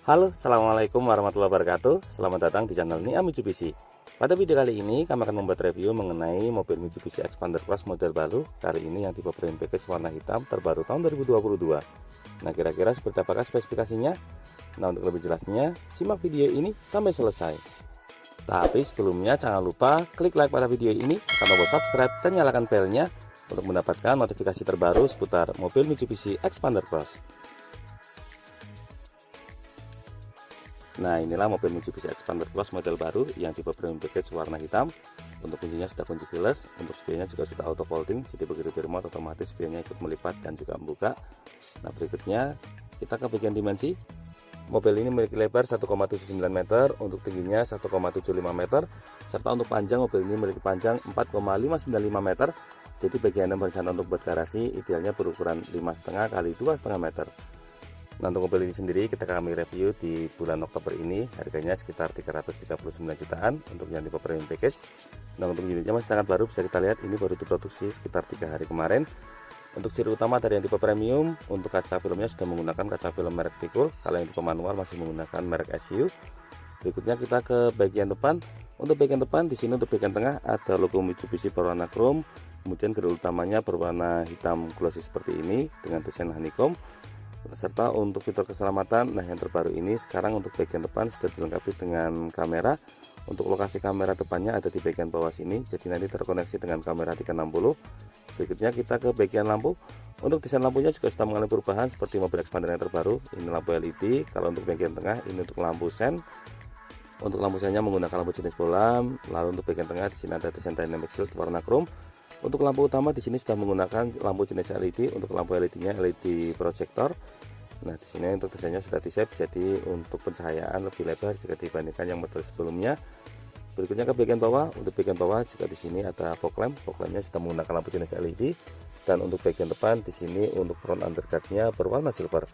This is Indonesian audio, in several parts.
Halo, assalamualaikum warahmatullahi wabarakatuh. Selamat datang di channel Nia Mitsubishi. Pada video kali ini kami akan membuat review mengenai mobil Mitsubishi Xpander Cross model baru. Kali ini yang tipe premium package warna hitam terbaru tahun 2022. Nah, kira-kira seperti apakah spesifikasinya? Nah, untuk lebih jelasnya simak video ini sampai selesai. Tapi sebelumnya jangan lupa klik like pada video ini, tekan tombol subscribe dan nyalakan belnya untuk mendapatkan notifikasi terbaru seputar mobil Mitsubishi Xpander Cross. Nah, inilah mobil Mitsubishi Xpander Cross model baru yang tipe premium package warna hitam. Untuk kuncinya sudah kunci keyless, untuk spionnya juga sudah auto folding, jadi begitu di remote otomatis spionnya ikut melipat dan juga membuka. Nah, berikutnya kita ke bagian dimensi. Mobil ini memiliki lebar 1,79 meter, untuk tingginya 1,75 meter, serta untuk panjang mobil ini memiliki panjang 4,595 meter. Jadi bagi Anda berencana untuk buat garasi, idealnya berukuran 5,5 kali 2,5 meter. Nah, untuk mobil ini sendiri kami review di bulan Oktober ini, harganya sekitar 339 jutaan untuk yang tipe premium package. Nah, untuk unitnya masih sangat baru, bisa kita lihat ini baru diproduksi sekitar 3 hari kemarin. Untuk ciri utama dari yang tipe premium, untuk kaca filmnya sudah menggunakan kaca film merek Vicul, kalau yang tipe manual masih menggunakan merek SU. Berikutnya kita ke bagian depan. Untuk bagian depan di sini untuk bagian tengah ada logo Mitsubishi berwarna chrome, kemudian grill utamanya berwarna hitam glossy seperti ini dengan desain honeycomb. Serta untuk fitur keselamatan, nah yang terbaru ini sekarang untuk bagian depan sudah dilengkapi dengan kamera. Untuk lokasi kamera depannya ada di bagian bawah sini, jadi nanti terkoneksi dengan kamera 360. Berikutnya kita ke bagian lampu. Untuk desain lampunya juga sudah mengalami perubahan seperti mobil Xpander yang terbaru. Ini lampu LED, kalau untuk bagian tengah ini untuk lampu sen. Untuk lampu sennya menggunakan lampu jenis bolam. Lalu untuk bagian tengah di sini ada desain dynamic shield warna chrome. Untuk lampu utama di sini sudah menggunakan lampu jenis LED. Untuk lampu LED-nya LED projector. Nah, di sini untuk desainnya sudah di-shape, jadi untuk pencahayaan lebih lebar jika dibandingkan yang model sebelumnya. Berikutnya ke bagian bawah. Untuk bagian bawah juga di sini ada fog lamp. Fog lampnya sudah menggunakan lampu jenis LED. Dan untuk bagian depan di sini untuk front underguard-nya berwarna silver.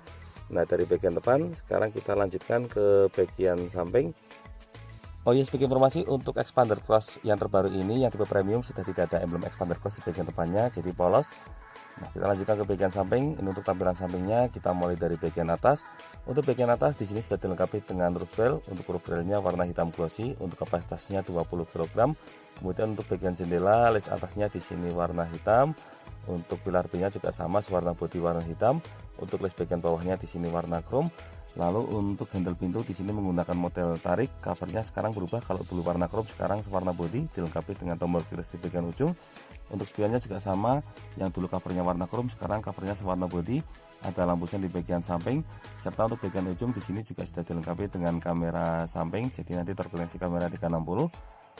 Nah, dari bagian depan sekarang kita lanjutkan ke bagian samping. Oh iya, sebagai informasi untuk Xpander Cross yang terbaru ini yang tipe premium sudah tidak ada emblem Xpander Cross di bagian depannya, jadi polos. Nah, kita lanjutkan ke bagian samping. Ini untuk tampilan sampingnya kita mulai dari bagian atas. Untuk bagian atas di sini sudah dilengkapi dengan roof rail. Untuk roof railnya warna hitam glossy, untuk kapasitasnya 20 kg. Kemudian untuk bagian jendela, list atasnya di sini warna hitam. Untuk pilar B-nya juga sama, warna bodi warna hitam. Untuk list bagian bawahnya di sini warna chrome. Lalu untuk handle pintu di sini menggunakan model tarik. Covernya sekarang berubah, kalau dulu warna chrome sekarang warna bodi, dilengkapi dengan tombol keyless di bagian ujung. Untuk spionnya juga sama, yang dulu covernya warna chrome sekarang covernya warna bodi. Ada lampu sen di bagian samping, serta untuk bagian ujung di sini juga sudah dilengkapi dengan kamera samping, jadi nanti terkoneksi kamera 360.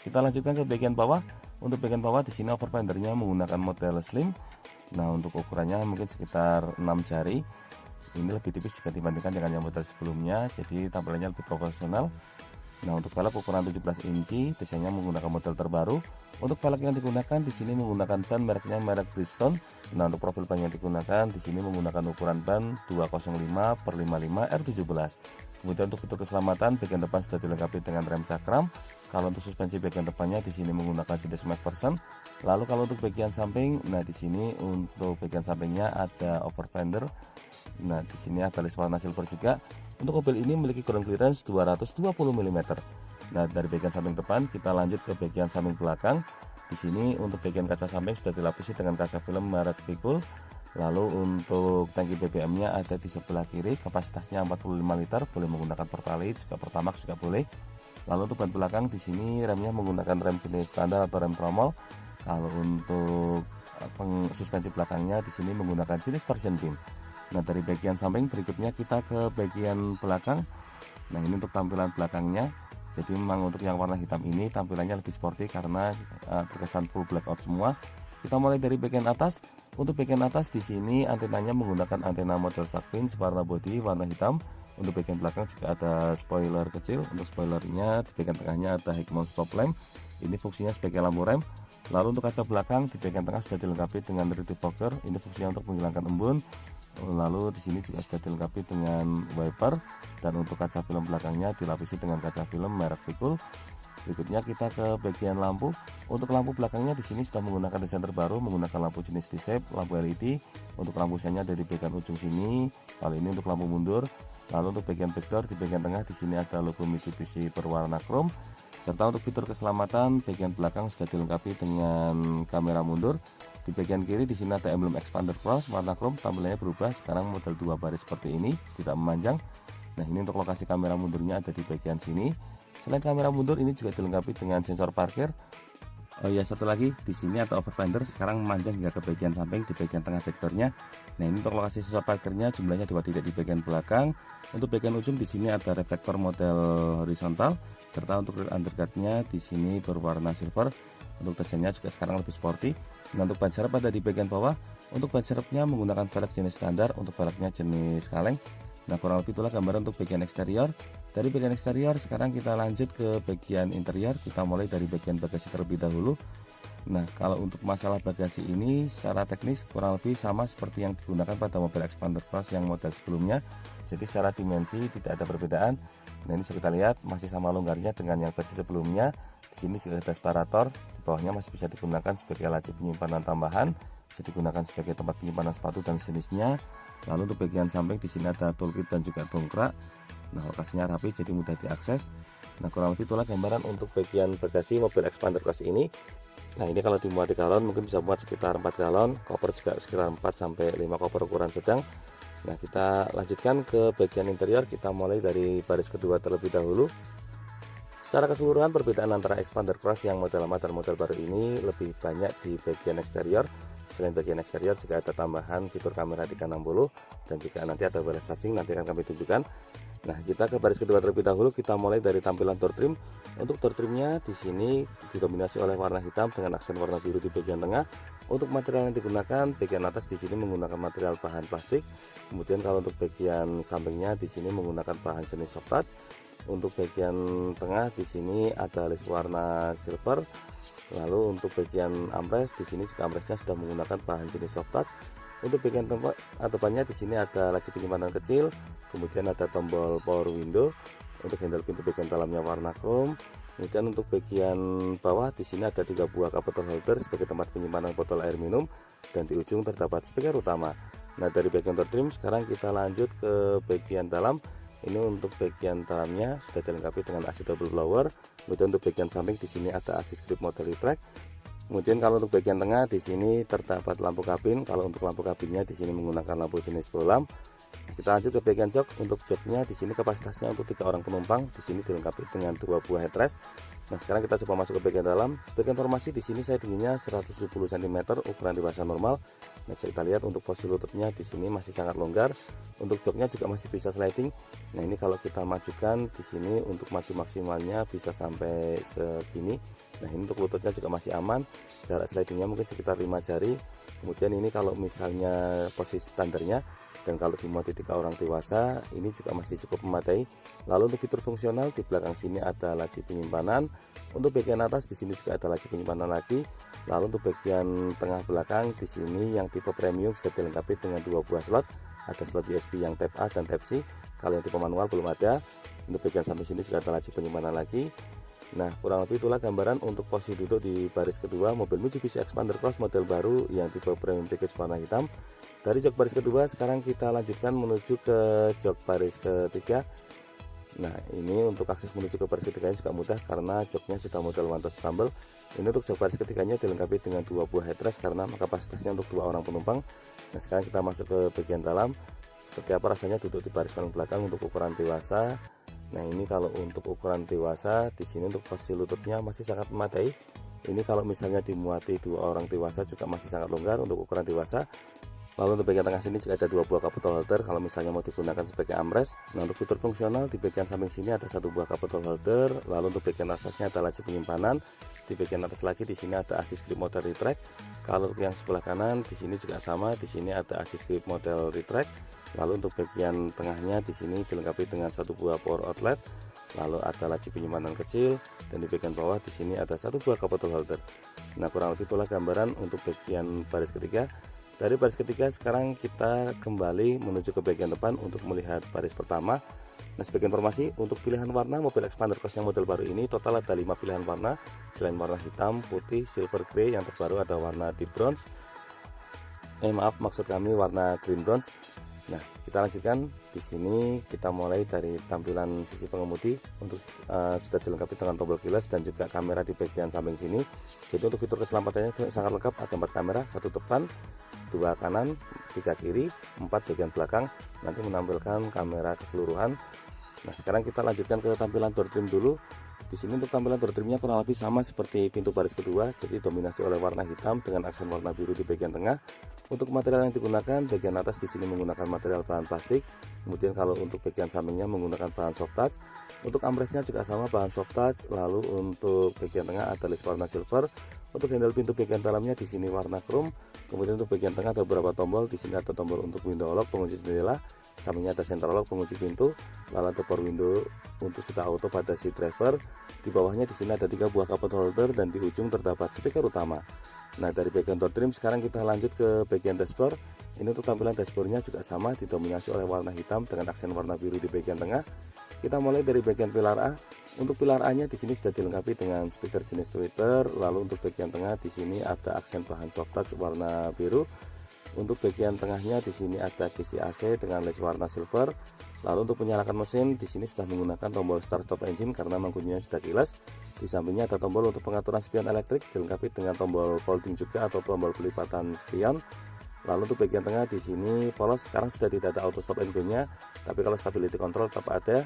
Kita lanjutkan ke bagian bawah. Untuk bagian bawah di sini over fendernya menggunakan model slim. Nah, untuk ukurannya mungkin sekitar 6 jari. Ini lebih tipis jika dibandingkan dengan yang model sebelumnya, jadi tampilannya lebih profesional. Nah, untuk velg ukuran 17 inci, desainnya menggunakan model terbaru. Untuk velg yang digunakan di sini menggunakan ban mereknya merek Bridgestone. Nah, untuk profil ban yang digunakan di sini menggunakan ukuran ban 205/55 R17. Kemudian untuk fitur keselamatan, bagian depan sudah dilengkapi dengan rem cakram. Kalau untuk suspensi bagian depannya di sini menggunakan jenis MacPherson. Lalu kalau untuk bagian samping, nah di sini untuk bagian sampingnya ada over fender. Nah, di sini ada list warna silver juga. Untuk mobil ini memiliki ground clearance 220 mm. Nah, dari bagian samping depan kita lanjut ke bagian samping belakang. Di sini untuk bagian kaca samping sudah dilapisi dengan kaca film merek Vicul. Lalu untuk tangki BBM-nya ada di sebelah kiri, kapasitasnya 45 liter, boleh menggunakan Pertalite juga Pertamax juga boleh. Lalu untuk ban belakang di sini remnya menggunakan rem jenis standar atau rem tromol. Kalau untuk suspensi belakangnya di sini menggunakan jenis torsion beam. Nah, dari bagian samping berikutnya kita ke bagian belakang. Nah, ini untuk tampilan belakangnya. Jadi memang untuk yang warna hitam ini tampilannya lebih sporty karena terkesan full blackout semua. Kita mulai dari bagian atas. Untuk bagian atas di sini antenanya menggunakan antena model Sharkfin warna bodi warna hitam. Untuk bagian belakang juga ada spoiler kecil. Untuk spoilernya di bagian tengahnya ada high mount stop lamp. Ini fungsinya sebagai lampu rem. Lalu untuk kaca belakang di bagian tengah sudah dilengkapi dengan rear defogger. Ini fungsinya untuk menghilangkan embun. Lalu di sini juga sudah dilengkapi dengan wiper, dan untuk kaca film belakangnya dilapisi dengan kaca film merek Vicul. Berikutnya kita ke bagian lampu. Untuk lampu belakangnya di sini sudah menggunakan desain terbaru, menggunakan lampu jenis D-shape, lampu LED. Untuk lampu sennya dari bagian ujung sini. Kali ini untuk lampu mundur. Lalu untuk bagian backdoor di bagian tengah di sini ada logo Mitsubishi berwarna chrome. Serta untuk fitur keselamatan bagian belakang sudah dilengkapi dengan kamera mundur. Di bagian kiri di sini ada emblem Expander Cross warna chrome, tampilannya berubah sekarang model 2 baris seperti ini, tidak memanjang. Nah, ini untuk lokasi kamera mundurnya ada di bagian sini. Selain kamera mundur ini juga dilengkapi dengan sensor parkir. Oh ya, satu lagi di sini ada overfender sekarang memanjang hingga ke bagian samping di bagian tengah backdoornya. Nah, ini untuk lokasi sensor parkirnya jumlahnya 2 titik di bagian belakang. Untuk bagian ujung di sini ada reflektor model horizontal serta untuk rear underguardnya di sini berwarna silver. Untuk desainnya juga sekarang lebih sporty. Nah, untuk ban serep ada di bagian bawah. Untuk ban serepnya menggunakan velg jenis standar, untuk velgnya jenis kaleng. Nah, kurang lebih itulah gambaran untuk bagian eksterior. Dari bagian eksterior sekarang kita lanjut ke bagian interior. Kita mulai dari bagian bagasi terlebih dahulu. Nah, kalau untuk masalah bagasi ini secara teknis kurang lebih sama seperti yang digunakan pada mobil Expander Cross yang model sebelumnya. Jadi secara dimensi tidak ada perbedaan. Nah, ini bisa kita lihat masih sama longgarnya dengan yang versi sebelumnya. Di sini juga ada separator, di bawahnya masih bisa digunakan sebagai laci penyimpanan tambahan, bisa digunakan sebagai tempat penyimpanan sepatu dan sejenisnya. Lalu untuk bagian samping di sini ada toolkit dan juga dongkrak. Nah, lokasinya rapi jadi mudah diakses. Nah, kurang lebih itulah gambaran untuk bagian bagasi mobil Expander Cross ini. Nah, ini kalau dimuat di galon mungkin bisa muat sekitar 4 galon, koper juga sekitar 4 sampai 5 koper ukuran sedang. Nah, kita lanjutkan ke bagian interior. Kita mulai dari baris kedua terlebih dahulu. Secara keseluruhan perbedaan antara Expander Cross yang model lama dan model baru ini lebih banyak di bagian eksterior. Selain bagian eksterior juga ada tambahan fitur kamera 360 dan juga nanti ada wireless charging, nanti akan kami tunjukkan. Nah, kita ke baris kedua terlebih dahulu. Kita mulai dari tampilan door trim. Untuk door trimnya di sini didominasi oleh warna hitam dengan aksen warna biru di bagian tengah. Untuk material yang digunakan, bagian atas di sini menggunakan material bahan plastik. Kemudian kalau untuk bagian sampingnya di sini menggunakan bahan jenis soft touch. Untuk bagian tengah di sini ada list warna silver. Lalu untuk bagian armrest di sini juga armrestnya sudah menggunakan bahan jenis soft touch. Untuk bagian tempat depannya di sini ada laci penyimpanan kecil, kemudian ada tombol power window. Untuk handle pintu bagian dalamnya warna chrome. Kemudian untuk bagian bawah di sini ada 3 buah cup bottle holder sebagai tempat penyimpanan botol air minum dan di ujung terdapat speaker utama. Nah, dari bagian door trim sekarang kita lanjut ke bagian dalam. Ini untuk bagian dalamnya sudah dilengkapi dengan AC double blower. Kemudian untuk bagian samping di sini ada AC grip model retract. Kemudian kalau untuk bagian tengah di sini terdapat lampu kabin. Kalau untuk lampu kabinnya di sini menggunakan lampu jenis bolam. Kita lanjut ke bagian jok. Untuk joknya di sini kapasitasnya untuk 3 orang penumpang. Di sini dilengkapi dengan 2 buah headrest. Nah, sekarang kita coba masuk ke bagian dalam. Sebagai informasi di sini saya tingginya 170 cm, ukuran dewasa normal. Nah, kita lihat untuk posisi lututnya di sini masih sangat longgar. Untuk joknya juga masih bisa sliding. Nah, ini kalau kita majukan di sini untuk maju maksimalnya bisa sampai segini. Nah, ini untuk lututnya juga masih aman. Jarak slidingnya mungkin sekitar 5 jari. Kemudian ini kalau misalnya posisi standarnya dan kalau dimuat di 3 orang dewasa ini juga masih cukup memadai. Lalu untuk fitur fungsional di belakang sini ada laci penyimpanan. Untuk bagian atas di sini juga ada laci penyimpanan lagi. Lalu untuk bagian tengah belakang di sini yang tipe premium sudah dilengkapi dengan 2 buah slot. Ada slot USB yang Type A dan Type C. Kalau yang tipe manual belum ada. Untuk bagian samping sini juga ada laci penyimpanan lagi. Nah, kurang lebih itulah gambaran untuk posisi duduk di baris kedua mobil Mitsubishi Expander Cross model baru yang tipe premium package warna hitam. Dari jok baris kedua sekarang kita lanjutkan menuju ke jok baris ketiga. Nah, ini untuk akses menuju ke baris ketiganya juga mudah karena joknya sudah model one touch rumble. Ini untuk jok baris ketiganya dilengkapi dengan 2 buah headrest karena kapasitasnya untuk 2 orang penumpang. Nah, sekarang kita masuk ke bagian dalam. Seperti apa rasanya duduk di baris paling belakang untuk ukuran dewasa. Nah, ini kalau untuk ukuran dewasa di sini untuk posisi lututnya masih sangat memadai. Ini kalau misalnya dimuati 2 orang dewasa juga masih sangat longgar untuk ukuran dewasa. Lalu untuk bagian tengah sini juga ada 2 buah cup bottle holder kalau misalnya mau digunakan sebagai armrest. Nah, untuk fitur fungsional di bagian samping sini ada 1 buah cup bottle holder. Lalu untuk bagian atasnya ada laci penyimpanan. Di bagian atas lagi di sini ada AC grip model retract. Kalau yang sebelah kanan di sini juga sama, di sini ada AC grip model retract. Lalu untuk bagian tengahnya di sini dilengkapi dengan 1 buah power outlet. Lalu ada laci penyimpanan kecil dan di bagian bawah di sini ada 1 buah cup bottle holder. Nah, kurang lebih itulah gambaran untuk bagian baris ketiga. Dari baris ketiga sekarang kita kembali menuju ke bagian depan untuk melihat baris pertama. Nah, sebagai informasi untuk pilihan warna mobil Expander Cross yang model baru ini total ada 5 pilihan warna. Selain warna hitam, putih, silver grey, yang terbaru ada warna deep bronze. Maaf, maksud kami warna green bronze. Nah, kita lanjutkan. Di sini kita mulai dari tampilan sisi pengemudi. Untuk sudah dilengkapi dengan tombol keyless dan juga kamera di bagian samping sini. Jadi untuk fitur keselamatannya sangat lengkap. Ada 4 kamera, 1 depan, 2 kanan, 3 kiri, 4 bagian belakang. Nanti menampilkan kamera keseluruhan. Nah, sekarang kita lanjutkan ke tampilan door trim dulu. Di sini untuk tampilan door trimnya kurang lebih sama seperti pintu baris kedua, jadi dominasi oleh warna hitam dengan aksen warna biru di bagian tengah. Untuk material yang digunakan, bagian atas di sini menggunakan material bahan plastik. Kemudian kalau untuk bagian sampingnya menggunakan bahan soft touch. Untuk armrestnya juga sama bahan soft touch. Lalu untuk bagian tengah ada list warna silver. Untuk handle pintu bagian dalamnya di sini warna chrome. Kemudian untuk bagian tengah ada beberapa tombol. Di sini ada tombol untuk window lock, pengunci jendela. Sampingnya ada central lock, pengunci pintu. Lalu ada power window untuk seat auto pada si driver. Di bawahnya di sini ada 3 buah cup holder dan di ujung terdapat speaker utama. Nah, dari bagian door trim sekarang kita lanjut ke bagian dashboard. Ini untuk tampilan dashboardnya juga sama, didominasi oleh warna hitam dengan aksen warna biru di bagian tengah. Kita mulai dari bagian pilar A. Untuk pilar A-nya di sini sudah dilengkapi dengan speaker jenis tweeter. Lalu untuk bagian tengah di sini ada aksen bahan soft touch warna biru. Untuk bagian tengahnya di sini ada kisi AC dengan list warna silver. Lalu untuk menyalakan mesin di sini sudah menggunakan tombol start stop engine karena mengunjungnya sudah keyless. Di sampingnya ada tombol untuk pengaturan spion elektrik dilengkapi dengan tombol folding juga atau tombol pelipatan spion. Lalu untuk bagian tengah di sini polos, sekarang sudah tidak ada auto stop and go-nya, tapi kalau stability control tetap ada.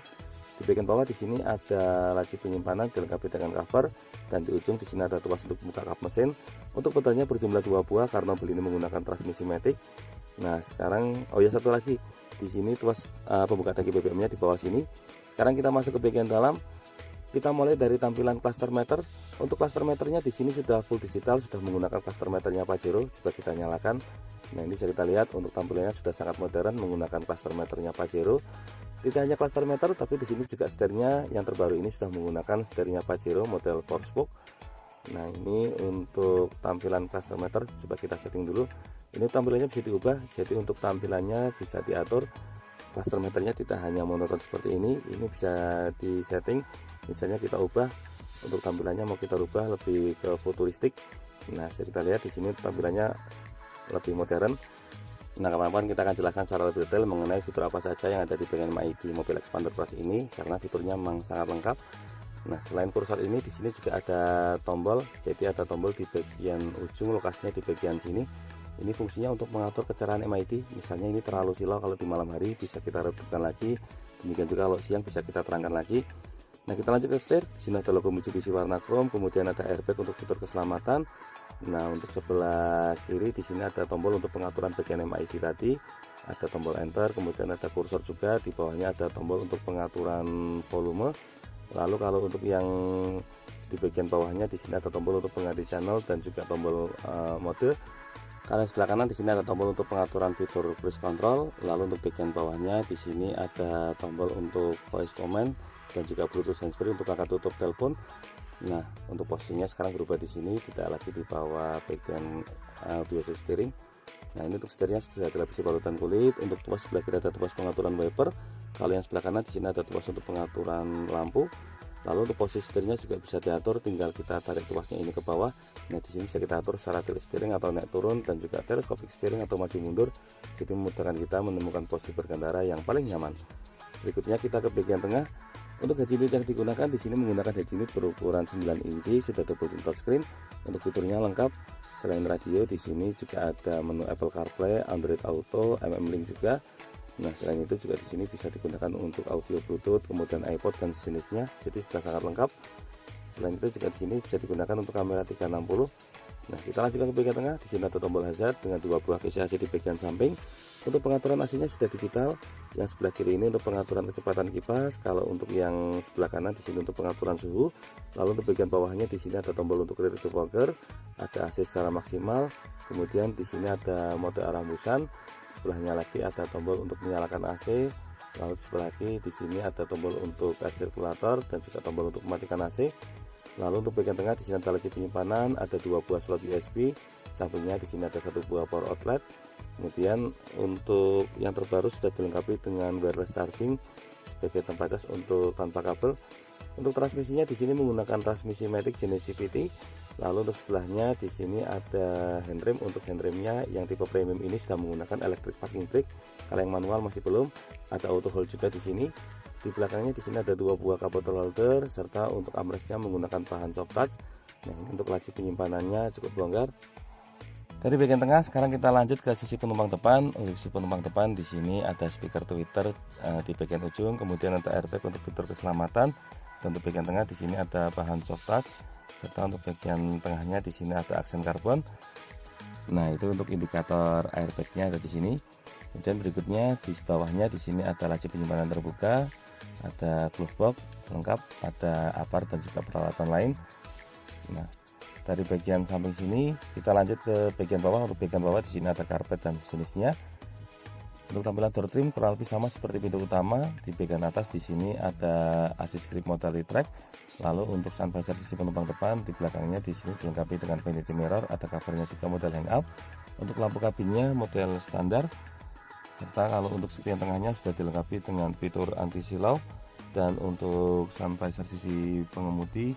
Di bagian bawah di sini ada laci penyimpanan dilengkapi dengan cover dan di ujung di sini ada tuas untuk membuka kap mesin. Untuk pedalnya berjumlah 2 buah karena mobil ini menggunakan transmisi matic. Nah, sekarang satu lagi. Di sini tuas pembuka tangki BBM-nya di bawah sini. Sekarang kita masuk ke bagian dalam. Kita mulai dari tampilan cluster meter. Untuk cluster meternya di sini sudah full digital, sudah menggunakan cluster meternya Pajero. Coba kita nyalakan. Nah, ini bisa kita lihat untuk tampilannya sudah sangat modern menggunakan cluster meternya Pajero. Tidak hanya cluster meter, tapi di sini juga setirnya yang terbaru ini sudah menggunakan setirnya Pajero model 4-spoke. Nah, ini untuk tampilan cluster meter, coba kita setting dulu. Ini tampilannya bisa diubah, jadi untuk tampilannya bisa diatur. Cluster meternya tidak hanya monoton seperti ini bisa disetting. Misalnya kita ubah untuk tampilannya, mau kita ubah lebih ke futuristik. Nah, bisa kita lihat di sini tampilannya lebih modern. Nah, kawan-kawan kita akan jelaskan secara lebih detail mengenai fitur apa saja yang ada di bagian MID Mobile Expander Plus ini karena fiturnya memang sangat lengkap. Nah, selain kursor ini di sini juga ada tombol. Jadi ada tombol di bagian ujung, lokasinya di bagian sini. Ini fungsinya untuk mengatur kecerahan MID. Misalnya ini terlalu silau kalau di malam hari bisa kita redupkan lagi. Demikian juga kalau siang bisa kita terangkan lagi. Nah, kita lanjut ke setir. Di sini ada logo Mitsubishi warna chrome, kemudian ada airbag untuk fitur keselamatan. Nah, untuk sebelah kiri di sini ada tombol untuk pengaturan bagian MID tadi, ada tombol enter, kemudian ada kursor juga, di bawahnya ada tombol untuk pengaturan volume. Lalu kalau untuk yang di bagian bawahnya di sini ada tombol untuk pengganti channel dan juga tombol mode. Kalau sebelah kanan di sini ada tombol untuk pengaturan fitur cruise control. Lalu untuk bagian bawahnya di sini ada tombol untuk voice command dan juga Bluetooth handsfree untuk angkat tutup telepon. Nah, untuk posisinya sekarang berubah di sini, tidak lagi di bawah bagian audio steering. Nah, ini untuk setirnya sudah dilapisi balutan kulit. Untuk tuas sebelah kiri ada tuas pengaturan wiper. Kalau yang sebelah kanan di sini ada tuas untuk pengaturan lampu. Lalu untuk posisi setirnya juga bisa diatur, tinggal kita tarik tuasnya ini ke bawah. Nah, di sini bisa kita atur secara tilt steering atau naik turun dan juga telescopic steering atau maju mundur. Jadi memudahkan kita menemukan posisi berkendara yang paling nyaman. Berikutnya kita ke bagian tengah. Untuk head unit yang digunakan di sini menggunakan head unit berukuran 9 inci, sudah double touchscreen. Untuk fiturnya lengkap. Selain radio di sini juga ada menu Apple CarPlay, Android Auto, MM-Link juga. Nah, selain itu juga di sini bisa digunakan untuk audio Bluetooth, kemudian iPod dan sejenisnya. Jadi sudah sangat lengkap. Selain itu juga di sini bisa digunakan untuk kamera 360. Nah, kita lanjutkan ke bagian tengah. Di sini ada tombol hazard dengan 2 buah kisi AC di bagian samping. Untuk pengaturan AC-nya sudah digital. Yang sebelah kiri ini untuk pengaturan kecepatan kipas. Kalau untuk yang sebelah kanan di sini untuk pengaturan suhu. Lalu untuk bagian bawahnya di sini ada tombol untuk rear defogger, ada AC secara maksimal. Kemudian di sini ada mode arah busan. Sebelahnya lagi ada tombol untuk menyalakan AC. Lalu sebelah kiri di sini ada tombol untuk air sirkulator dan juga tombol untuk mematikan AC. Lalu untuk bagian tengah di sini ada laci penyimpanan, ada 2 buah slot USB, sampingnya di sini ada 1 buah power outlet. Kemudian untuk yang terbaru sudah dilengkapi dengan wireless charging sebagai tempat cas untuk tanpa kabel. Untuk transmisinya di sini menggunakan transmisi matic jenis CVT. Lalu untuk sebelahnya di sini ada handrem. Untuk handremnya yang tipe premium ini sudah menggunakan electric parking brake. Kalau yang manual masih belum. Ada auto hold juga di sini. Di belakangnya di sini ada 2 buah cup bottle holder, serta untuk armrestnya menggunakan bahan soft touch. Nah, ini untuk laci penyimpanannya cukup longgar. Dari bagian tengah sekarang kita lanjut ke sisi penumpang depan. Untuk sisi penumpang depan di sini ada speaker Twitter di bagian ujung, kemudian ada airbag untuk fitur keselamatan. Dan untuk bagian tengah di sini ada bahan soft touch, serta untuk bagian tengahnya di sini ada aksen karbon. Nah, itu untuk indikator airbagnya ada di sini. Kemudian berikutnya di bawahnya di sini ada laci penyimpanan terbuka, ada glove box lengkap, ada apar dan juga peralatan lain. Nah, dari bagian samping sini kita lanjut ke bagian bawah. Untuk bagian bawah di sini ada karpet dan sejenisnya. Untuk tampilan door trim kurang lebih sama seperti pintu utama. Di bagian atas di sini ada assist grip model track. Lalu untuk sun visor sisi penumpang depan di belakangnya di sini dilengkapi dengan vanity mirror, ada covernya juga model hangout. Untuk lampu kabinnya model standar. Serta kalau untuk spion tengahnya sudah dilengkapi dengan fitur anti silau. Dan untuk sun visor sisi pengemudi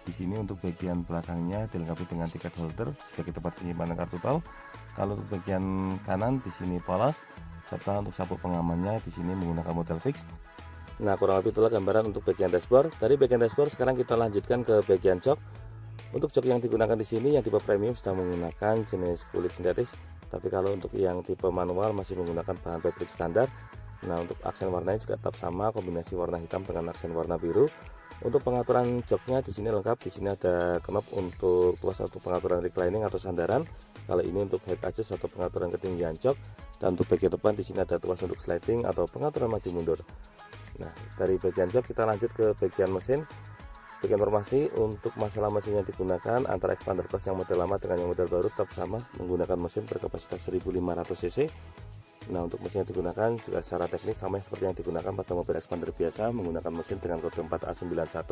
di sini untuk bagian belakangnya dilengkapi dengan tiket holder sebagai tempat penyimpanan kartu tol. Kalau untuk bagian kanan di sini polos, serta untuk sabuk pengamannya di sini menggunakan model fix. Nah, kurang lebih itulah gambaran untuk bagian dashboard. Dari bagian dashboard sekarang kita lanjutkan ke bagian jok. Untuk jok yang digunakan di sini yang tipe premium sudah menggunakan jenis kulit sintetis, tapi kalau untuk yang tipe manual masih menggunakan bahan fabric standar. Nah, untuk aksen warnanya juga tetap sama, kombinasi warna hitam dengan aksen warna biru. Untuk pengaturan joknya di sini lengkap. Di sini ada knob untuk tuas atau pengaturan reclining atau sandaran. Kalau ini untuk head adjust atau pengaturan ketinggian jok. Dan untuk bagian depan di sini ada tuas untuk sliding atau pengaturan maju mundur. Nah, dari bagian jok kita lanjut ke bagian mesin. Sebagai informasi untuk masalah mesin yang digunakan antara expander plus yang model lama dengan yang model baru tetap sama, menggunakan mesin berkapasitas 1500 cc. Nah, untuk mesin yang digunakan juga secara teknis sama seperti yang digunakan pada mobil expander biasa, menggunakan mesin dengan kode 4A91.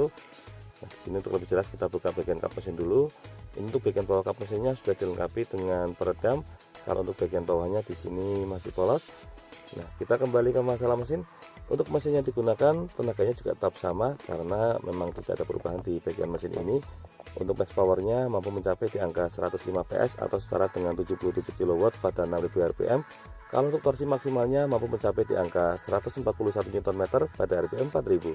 Nah, di sini untuk lebih jelas kita buka bagian kap mesin dulu. Ini untuk bagian bawah kap mesinnya sudah dilengkapi dengan peredam. Kalau untuk bagian bawahnya di sini masih polos. Nah, kita kembali ke masalah mesin. Untuk mesin yang digunakan tenaganya juga tetap sama karena memang tidak ada perubahan di bagian mesin ini. Untuk max powernya mampu mencapai di angka 105 PS atau setara dengan 77 kW pada 6000 rpm. Kalau untuk torsi maksimalnya mampu mencapai di angka 141 Nm pada rpm 4000.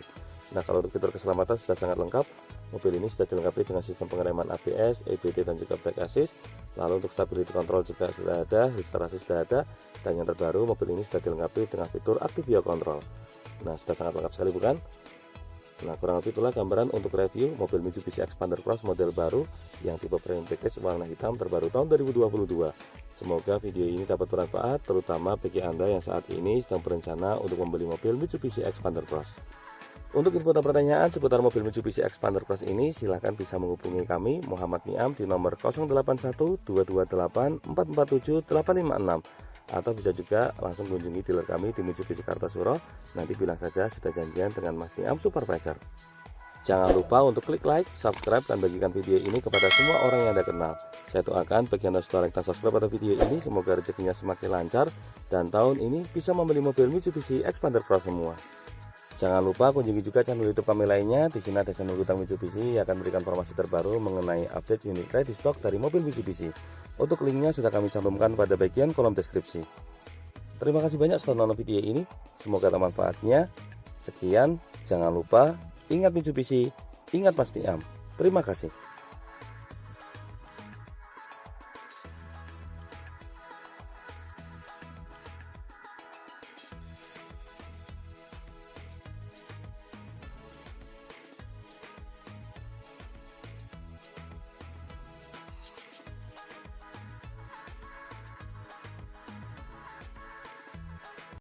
Nah, kalau untuk fitur keselamatan sudah sangat lengkap. Mobil ini sudah dilengkapi dengan sistem pengereman ABS, EBD dan juga brake assist. Lalu untuk stability control juga sudah ada, hister assist sudah ada, dan yang terbaru mobil ini sudah dilengkapi dengan fitur active view control. Nah, sudah sangat lengkap sekali bukan? Nah, kurang lebih itulah gambaran untuk review mobil Mitsubishi Expander Cross model baru yang tipe premium package warna hitam terbaru tahun 2022. Semoga video ini dapat bermanfaat terutama bagi Anda yang saat ini sedang berencana untuk membeli mobil Mitsubishi Expander Cross. Untuk info dan pertanyaan seputar mobil Mitsubishi Expander Cross ini silahkan bisa menghubungi kami Muhammad Niam di nomor 081227447856 atau bisa juga langsung kunjungi dealer kami di Mitsubishi Kartasuro. Nanti bilang saja sudah janjian dengan Mas Niam Supervisor. Jangan lupa untuk klik like, subscribe, dan bagikan video ini kepada semua orang yang Anda kenal. Saya doakan bagi Anda sudah like dan subscribe pada video ini, semoga rezekinya semakin lancar dan tahun ini bisa membeli mobil Mitsubishi Expander Cross semua. Jangan lupa kunjungi juga channel YouTube kami lainnya. Di sini ada channel Gudang Mitsubishi yang akan memberikan informasi terbaru mengenai update unit ready stock dari mobil Mitsubishi. Untuk linknya sudah kami cantumkan pada bagian kolom deskripsi. Terima kasih banyak sudah nonton video ini. Semoga ada manfaatnya. Sekian, jangan lupa ingat Mitsubishi, ingat Mas Niam. Terima kasih.